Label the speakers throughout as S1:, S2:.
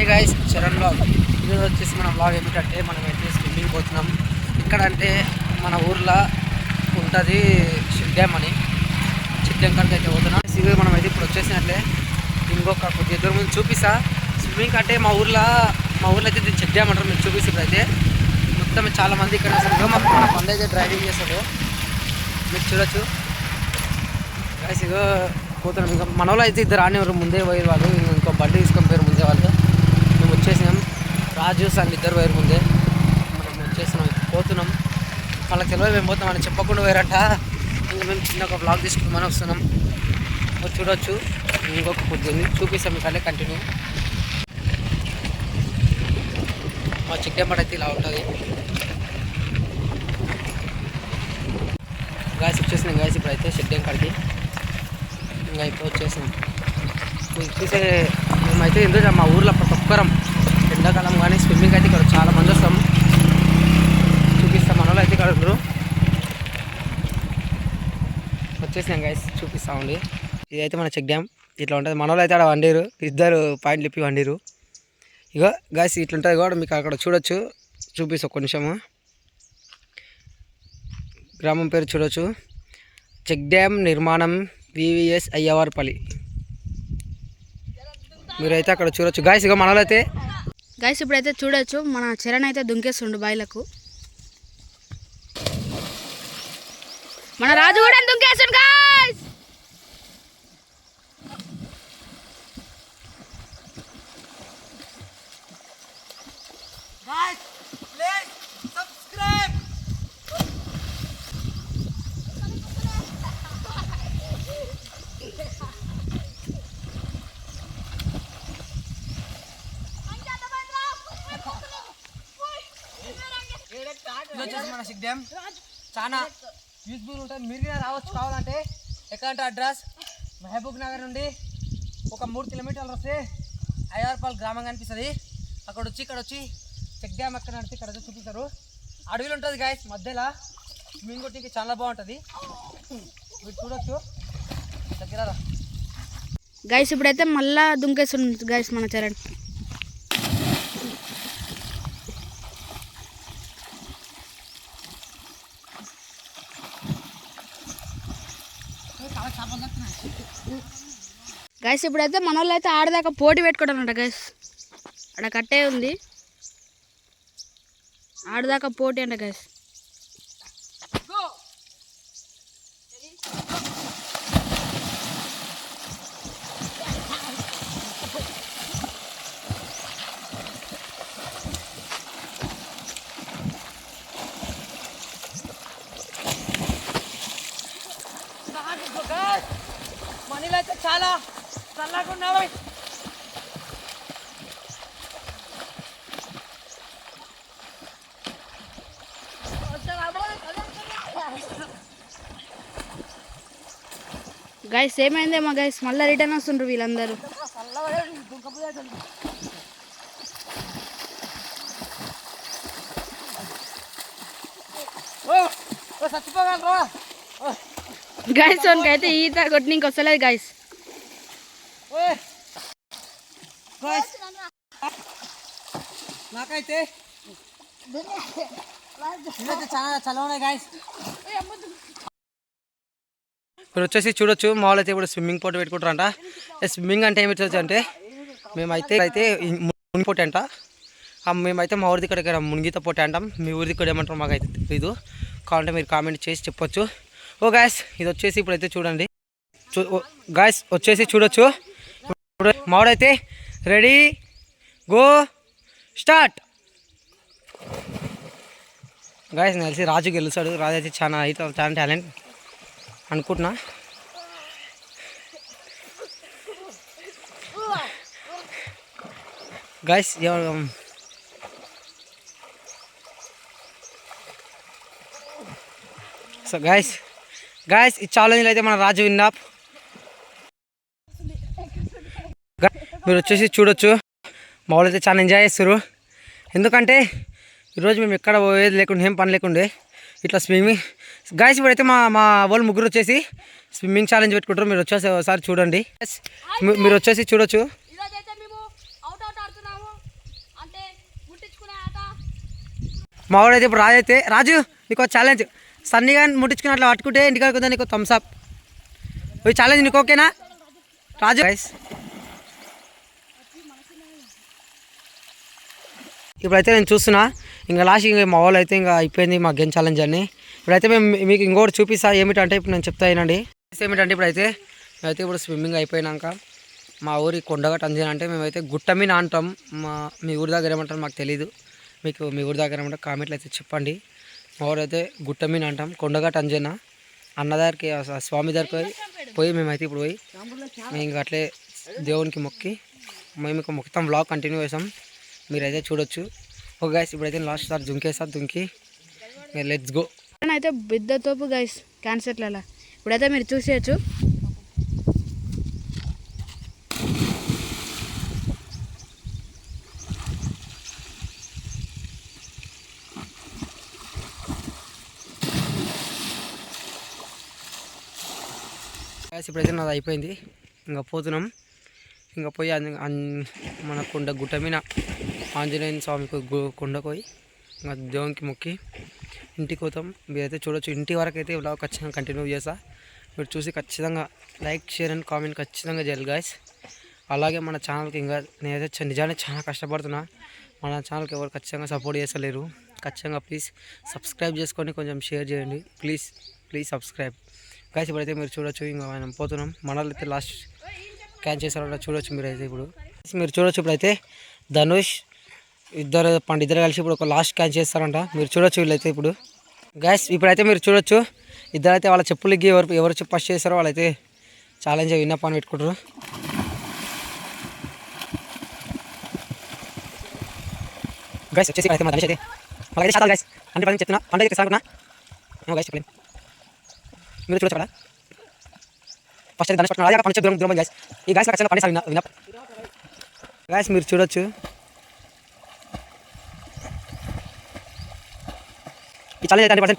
S1: Hi guys, Charan blog. ఈరోజు వచ్చేసి మన బ్లాగ్ ఏమిటంటే మనమైతే స్విమ్మింగ్ పోతున్నాం. ఇక్కడ అంటే మన ఊర్లో ఉంటుంది షిప్ డ్యామ్ అని, షిప్ డ్యామ్ కాడికి అయితే పోతున్నాం. ఇది మనమైతే ఇప్పుడు వచ్చేసినట్లే ఇంకొక కొద్ది దూరం ముందు చూపిస్తా. స్విమ్మింగ్ అంటే మా ఊర్లో అయితే దీన్ని షిప్ డ్యామ్ అంటారు. మీరు చూపిస్తారు అయితే మొత్తం చాలా మంది ఇక్కడ అసలు మన పండు అయితే డ్రైవింగ్ చేస్తారు, మీరు చూడొచ్చు గైస్. ఇగో పోతున్నాం. ఇంకా మన వాళ్ళు అయితే ఇద్దరు రానివారు, ముందే పోయే వాళ్ళు. ఇంకో బండి తీసుకొని పోయారు ముందే వాళ్ళు. మేము వచ్చేసినాం, రాజు సార్ ఇద్దరు పోయారు ముందే. మనం వచ్చేసినాం, పోతున్నాం. వాళ్ళకి తెలియదు మేము పోతున్నాం అని చెప్పకుండా పోయారంట. ఇంకా మేము చిన్న ఒక బ్లాగ్ తీసుకుంటామని వస్తున్నాం. చూడొచ్చు. ఇంకొక పొద్దుంది చూపిస్తాం మీకు అన్నీ కంటిన్యూ. మా చిక్కెంపట అయితే ఇలా ఉంటుంది గాయస్. వచ్చేసినాం గాయస్, ఇప్పుడు అయితే షెడ్యం కాడికి. ఇంకా ఇప్పుడు వచ్చేసాం. చూసే మేమైతే ఎందుకు మా ఊర్లో ప్రతి ఒక్కరం ఎండాకాలం కానీ స్విమ్మింగ్ అయితే ఇక్కడ చాలా మంది వస్తాం. చూపిస్తాం, మన వాళ్ళు అయితే ఇక్కడ ఉండరు. వచ్చేసినాం గైస్, చూపిస్తామండి. ఇదైతే మన చెక్ డ్యామ్ ఇట్లా ఉంటుంది. మన వాళ్ళు అయితే అక్కడ వండిరు, ఇద్దరు పాయింట్లు ఇప్పి వండిరు. ఇగో గైస్ ఇట్లుంటుంది కూడా, మీకు అక్కడ చూడొచ్చు. చూపిస్తా ఒక నిమిషము. గ్రామం పేరు చూడొచ్చు, చెక్ డ్యామ్ నిర్మాణం వివిఎస్ అయ్యవారిపల్లి. మీరైతే అక్కడ చూడొచ్చు గాయస్. ఇక మనలో అయితే
S2: గాయస్ ఇప్పుడైతే చూడొచ్చు, మన చరణ్ అయితే దుంకేస్తుండు బాయిలకు. మన రాజు కూడా దుంకేస్తుండు గాయస్.
S1: మన షిప్ డ్యామ్ చాలా యూస్ఫుల్ ఉంటుంది. మీరు రావచ్చు కావాలంటే. ఎక్కడంటే అడ్రస్ మహబూబ్ నగర్ నుండి ఒక 3 కిలోమీటర్లు వస్తే అయ్యవారిపల్లి గ్రామం కనిపిస్తుంది. అక్కడ వచ్చి ఇక్కడ వచ్చి చెక్ డ్యామ్ ఎక్కడ నడిచి ఇక్కడ వచ్చి చూపిస్తారు. అడవిలో ఉంటుంది గాయస్, మధ్యలో స్విమ్మింగ్ కొట్టికి చాలా బాగుంటుంది. మీరు చూడొచ్చు దగ్గర.
S2: గాయస్ ఇప్పుడైతే మళ్ళా దుంకేస్తుండు గాయస్ మన చరణ్. గైస్ ఇప్పుడైతే మన వాళ్ళు అయితే ఆడదాకా పోటీ పెట్టుకుంటారంట గైస్. అక్కడ కట్టే ఉంది, ఆడదాకా పోటీ అంట గైస్.
S1: మనీలు అయితే చాలా చల్లగా ఉన్నాయి.
S2: గైస్ ఏమైందేమో గైస్, మళ్ళీ రిటర్న్ వస్తుండ్రు వీళ్ళందరూ.
S1: చచ్చిపోగలరా
S2: గైస్ అయితే ఈత కొట్టి ఇంక వస్తలేదు గైస్.
S1: నాకైతే చాలా చల్లగా ఉన్నాయి గైస్. ఇప్పుడు వచ్చేసి చూడొచ్చు, మా వాళ్ళు అయితే ఇప్పుడు స్విమ్మింగ్ పోటీ పెట్టుకుంటారంట. స్విమ్మింగ్ అంటే ఏమి అంటే మేమైతే మునిగి పోటీ అంట. మేమైతే మా ఊరిది ఇక్కడ మునిగిత పోటీ అంటాం. మీ ఊరిది ఇక్కడ ఏమంటారు మాకైతే తెలీదు. కావాలంటే మీరు కామెంట్ చేసి చెప్పొచ్చు. ఓ గాయస్ ఇది వచ్చేసి ఇప్పుడైతే చూడండి. గాయస్ వచ్చేసి చూడొచ్చు, ఇప్పుడు మావాడైతే రెడీ గో స్టార్ట్. గాయస్ నాకు తెలిసి రాజు గెలుస్తాడు. రాజు అయితే చాలా టాలెంట్ అనుకుంటున్నా. గాయస్ సో గాయస్ ఈ ఛాలెంజ్లో అయితే మన రాజు విన్నాప్. మీరు వచ్చేసి చూడొచ్చు, మా వాళ్ళు అయితే చాలా ఎంజాయ్ చేస్తారు. ఎందుకంటే ఈరోజు మేము ఎక్కడ పోయేది లేకుండా, ఏం పని లేకుండే ఇట్లా స్విమ్మింగ్. గాయస్ ఇప్పుడైతే మా వాళ్ళు ముగ్గురు వచ్చేసి స్విమ్మింగ్ ఛాలెంజ్ పెట్టుకుంటారు. మీరు వచ్చేసి ఒకసారి చూడండి. మీరు వచ్చేసి చూడొచ్చు. మావాడైతే ఇప్పుడు రాజు అయితే రాజు నీకు ఛాలెంజ్ సన్నీగా ముట్టించుకుని అట్లా పట్టుకుంటే ఇంటికాడ కొంచెం నీకు థమ్స్ అప్. ఈ ఛాలెంజ్ నీకు ఓకేనా రాజు? గైస్ ఇప్పుడైతే నేను చూస్తున్నా ఇంకా లాస్ట్ ఇంకా మా వాళ్ళు అయితే ఇంకా అయిపోయింది మా గేమ్ ఛాలెంజ్ అని. ఇప్పుడైతే మేము మీకు ఇంకోటి చూపిస్తా ఏమిటంటే ఇప్పుడు నేను చెప్తా ఏనండి. ఏమిటంటే ఇప్పుడైతే మేమైతే ఇప్పుడు స్విమ్మింగ్ అయిపోయినాక మా ఊరి కొండగట్టు అంజన అంటే మేమైతే గుట్టమీన అంటాం. మీ ఊరి దగ్గర ఏమంటారు మాకు తెలీదు. మీకు మీ ఊరి దగ్గర ఏమంటారు కామెంట్లు అయితే చెప్పండి. మా ఊరైతే గుట్టమీన అంటాం. కొండగట్టు అంజన అన్నదారికి స్వామి దగ్గరికి పోయి మేమైతే ఇప్పుడు పోయి మేము ఇంకా అట్లే దేవునికి మొక్కి మేము ఇంకా మొత్తం వ్లాగ్ కంటిన్యూ చేసాం. మీరైతే చూడొచ్చు. ఓకే గైస్ ఇప్పుడైతే లాస్ట్ సార్ దుంకి లెట్స్ గో.
S2: అయితే బిద్ద తోపు గైస్ క్యాన్సర్లలో ఇప్పుడైతే మీరు చూసేయచ్చు.
S1: గైస్ ఇప్పుడైతే నాది అయిపోయింది. ఇంకా పోతున్నాం. ఇంకా పోయి మన గుట్ట మీద ఆంజనేయ స్వామికి కొండకు పోయి ఇంకా దేవునికి మొక్కి ఇంటికి పోతాం. మీరైతే చూడొచ్చు. ఇంటి వరకు అయితే ఇలా ఖచ్చితంగా కంటిన్యూ చేస్తా. మీరు చూసి ఖచ్చితంగా లైక్ షేర్ అండ్ కామెంట్ ఖచ్చితంగా చేయాలి గాయస్. అలాగే మన ఛానల్కి ఇంకా నేనైతే నిజాన్ని చాలా కష్టపడుతున్నా. మన ఛానల్కి ఎవరు ఖచ్చితంగా సపోర్ట్ చేస్తలేరు. ఖచ్చితంగా ప్లీజ్ సబ్స్క్రైబ్ చేసుకొని కొంచెం షేర్ చేయండి. Please subscribe guys. ఇప్పుడైతే మీరు చూడొచ్చు. ఇంకా మనం పోతున్నాం. మనల్ని అయితే లాస్ట్ క్యాచ్ చేస్తారంట చూడొచ్చు. మీరైతే ఇప్పుడు మీరు చూడొచ్చు. ఇప్పుడైతే ధనుష్ ఇద్దరు కలిసి ఇప్పుడు ఒక లాస్ట్ క్యాచ్ చేస్తారంట. మీరు చూడొచ్చు. వీళ్ళైతే ఇప్పుడు గ్యాస్ ఇప్పుడైతే మీరు చూడొచ్చు. ఇద్దరైతే వాళ్ళ చెప్పులు ఇగ్గి ఎవరు ఫస్ట్ చేస్తారో వాళ్ళైతే ఛాలెంజ్ విన్నప్ అని పెట్టుకుంటారు. గైస్ వచ్చేసి అయితే మన ధనుష్ అయితే వాళ్ళైతే శాతాలు గైస్ 100% చెప్తున్నా. 100 చేస్తానుకున్నా గైస్ చెప్పలేను. మీరు చూడొచ్చు కదా ఫస్ట్ అయితే ధనుష్ పట్టుకున్నా. అలాగే పండు దూరం గైస్. ఈ గైస్ ఖచ్చితంగా పండేసారి విన్నప్ గైస్. మీరు చూడొచ్చు. ఈ ఛాలెంజ్ అయితే 100%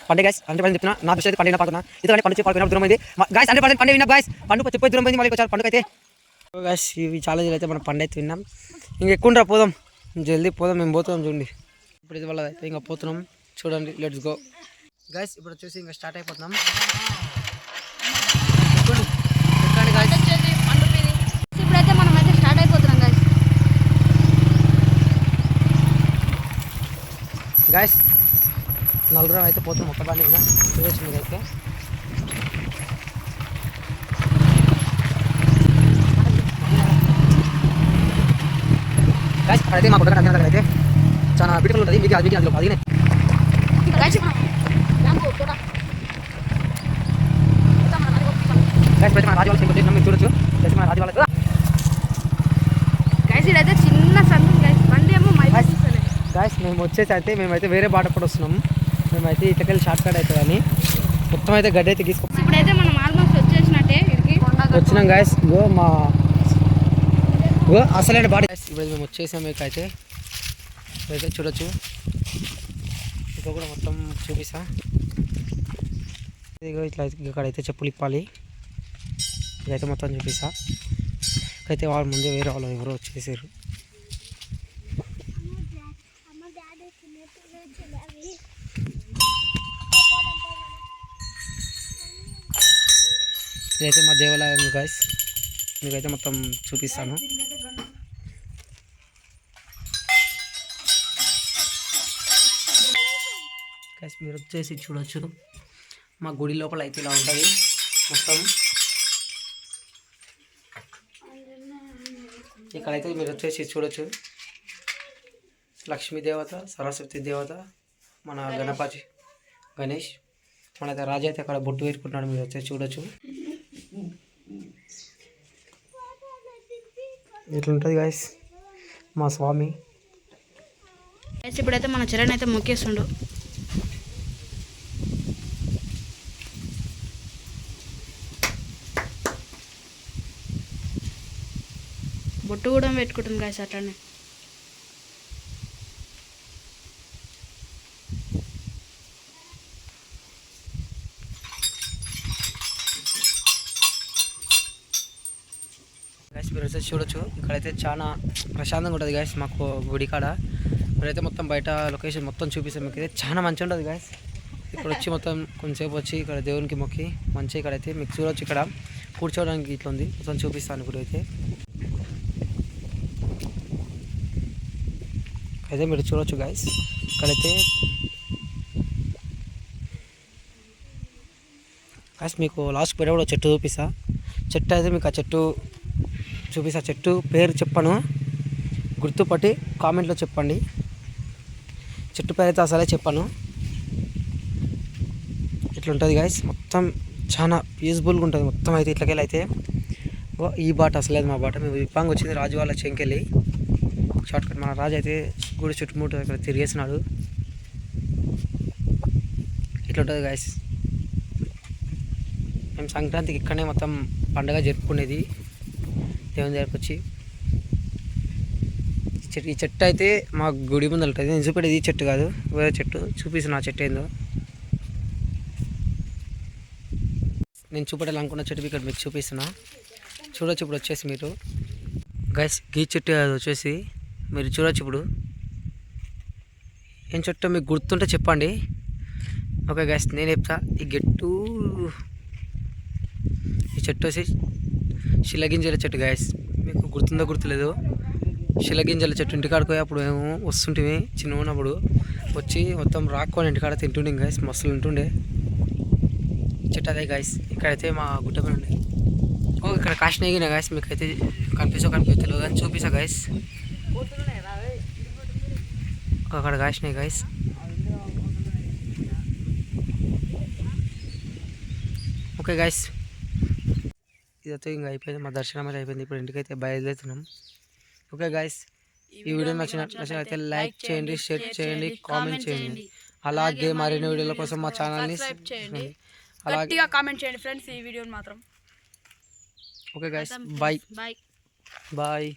S1: పండే గైస్. 100% చెప్తున్నా. నా దృష్టి అయితే పండిన పాడుతున్నా. ఇతరులని పండు చెప్పి దూరం అయింది గైస్. 100% పండే విన్నా గైస్. పండు చెప్పి దూరం అయింది. మళ్ళీ వచ్చారు పండుగ అయితే గైస్. ఈ ఛాలెంజ్ అయితే మనం పండు అయితే విన్నాం. ఇంక ఎక్కువ పోదాం, జల్దీ పోదాం. మేము పోతున్నాం చూడండి. ఇప్పుడు ఇది వాళ్ళ అయితే ఇంకా పోతున్నాం చూడండి. Let's go guys. ఇప్పుడు వచ్చేసి ఇంకా స్టార్ట్ అయిపోతున్నాం.
S2: ఇప్పుడైతే మనం అయితే స్టార్ట్ అయిపోతున్నాం గైస్.
S1: గైస్ నలుగురం అయితే పోతున్నాం ఒక్క బండి మీద. చూడొచ్చు మీరైతే. గైస్ అయితే మా కొత్తగా దగ్గర అయితే చాలా బ్యూటిఫుల్ ఉంటుంది. మీకు అది అందులో అది మన రాజు వాళ్ళకి మీరు చూడొచ్చు. మన రాజు వాళ్ళకి
S2: గైస్ ఇదైతే చిన్న సందు గైస్. బండి ఏమో
S1: గైస్ మేము వచ్చేసి అయితే మేమైతే వేరే బాట కూడా వస్తున్నాము. మేమైతే ఇటుకెళ్ళి షార్ట్ కట్ అవుతుంది అని మొత్తం అయితే గడ్డ అయితే తీసుకో.
S2: ఇప్పుడైతే మనం ఆల్మోస్ట్ వచ్చేసినట్టే
S1: వచ్చినాం గైస్. అసలైన బాడీ. ఇప్పుడు మేము వచ్చేసాం. మీకు అయితే ఇదైతే చూడొచ్చు. ఇంకా కూడా మొత్తం చూపిస్తా. ఇట్లా ఇక్కడైతే చెప్పులు ఇప్పాలి. ఇదైతే మొత్తం చూపిస్తా. అయితే వాళ్ళ ముందే వేరే వాళ్ళు ఎవరో వచ్చేసారు. ఇదైతే మా దేవాలయం గైస్. మీకైతే మొత్తం చూపిస్తాను. గైస్ మీరు వచ్చేసి చూడొచ్చు. మా గుడి లోపల అయితే ఇలా ఉంటుంది మొత్తం. ఇక్కడైతే మీరు వచ్చేసి చూడొచ్చు. లక్ష్మీ దేవత, సరస్వతి దేవత, మన గణపతి గణేష్, మన రాజు అయితే అక్కడ బొట్టు వేసుకుంటున్నాడు. మీరు వచ్చేసి చూడొచ్చు. ఇట్లుంటుంది గైస్ మా స్వామి.
S2: ఇప్పుడైతే మన చరణ్ అయితే మొక్కేస్తుండు. బొట్టు కూడా పెట్టుకుంటుంది గైస్ అట్లనే.
S1: గైస్ మీరు వచ్చేసి చూడొచ్చు. ఇక్కడైతే చాలా ప్రశాంతంగా ఉంటుంది గైస్ మాకు గుడి కాడ. ఇప్పుడైతే మొత్తం బయట లొకేషన్ మొత్తం చూపిస్తాం మీకు. అయితే చాలా మంచిగా ఉంటుంది గాయస్. ఇక్కడ వచ్చి మొత్తం కొంచెంసేపు వచ్చి ఇక్కడ దేవునికి మొక్కి మంచిగా ఇక్కడైతే మీకు చూడవచ్చు. ఇక్కడ కూర్చోవడానికి ఇట్లా ఉంది, మొత్తం చూపిస్తాను ఇప్పుడు అయితే. అయితే మీరు చూడవచ్చు గాయస్. ఇక్కడైతే గాయస్ మీకు లాస్ట్ పేరు కూడా చెట్టు చూపిస్తా. చెట్టు అయితే మీకు ఆ చెట్టు చూపిస్తా. చెట్టు పేరు చెప్పను, గుర్తుపట్టి కామెంట్లో చెప్పండి. చెట్టు పేరు అయితే అసలే చెప్పను. ఇట్లా ఉంటుంది గాయస్. మొత్తం చాలా పీస్ఫుల్గా ఉంటుంది మొత్తం. అయితే ఇట్లకెళ్ళి అయితే ఈ బాట అసలేదు మా బాట. మేము విపాంగ్ వచ్చింది రాజు వాళ్ళ చెంకెళ్ళి షార్ట్ కట్. మన రాజు అయితే గుడి చుట్టుముట్టు ఇక్కడ తిరిగేస్తున్నాడు. ఇట్లా ఉంటుంది గాయస్. మేము సంక్రాంతికి ఇక్కడనే మొత్తం పండుగ జరుపుకునేది దేవుని దగ్గరకు వచ్చి. ఈ చెట్టు అయితే మా గుడి ముందర ఉంటుంది. నేను చూపెట్టేది ఈ చెట్టు కాదు, వేరే చెట్టు. చూపిస్తున్నా ఆ చెట్టు ఏందో. నేను చూపెట్టాలనుకున్న చెట్టు ఇక్కడ మీకు చూపిస్తున్నా. చూడొచ్చు ఇప్పుడు వచ్చేసి మీరు గైస్. ఈ చెట్టు అది వచ్చేసి మీరు చూడొచ్చు ఇప్పుడు. ఏం చెట్టు మీకు గుర్తుంటే చెప్పండి. ఓకే గైస్, నేను చెప్తా. ఈ చెట్టు వచ్చి శిలగింజల చెట్టు గైస్. మీకు గుర్తుందో గుర్తులేదు. శిలగింజల చెట్టు. ఇంటికాడికి పోయి అప్పుడు మేము వస్తుంటే చిన్న ఉన్నప్పుడు వచ్చి మొత్తం రాక్కొని ఇంటికాడ తింటుండే గైస్. మస్తులు ఉంటుండే చెట్టు అదే గైస్. ఇక్కడైతే మా గుట్ట పైన ఉండే. ఓ ఇక్కడ కాశీనగిన గైస్. మీకు అయితే కనిపించలేదు కానీ చూపిస్తా గైస్. అక్కడ కాశీనాయి గైస్. ఓకే గైస్, ఇదైతే ఇంకా అయిపోయింది. మా దర్శనం అయితే అయిపోయింది. ఇప్పుడు ఇంటికైతే బయలుదేరుతున్నాం. ఓకే గైస్, ఈ వీడియో నచ్చినట్లయితే లైక్ చేయండి, షేర్ చేయండి, కామెంట్ చేయండి. అలాగే మరిన్ని వీడియోల కోసం మా ఛానల్ని
S2: గట్టిగా కామెంట్ చేయండి ఫ్రెండ్స్ ఈ వీడియోని మాత్రం.
S1: Okay guys, bye bye.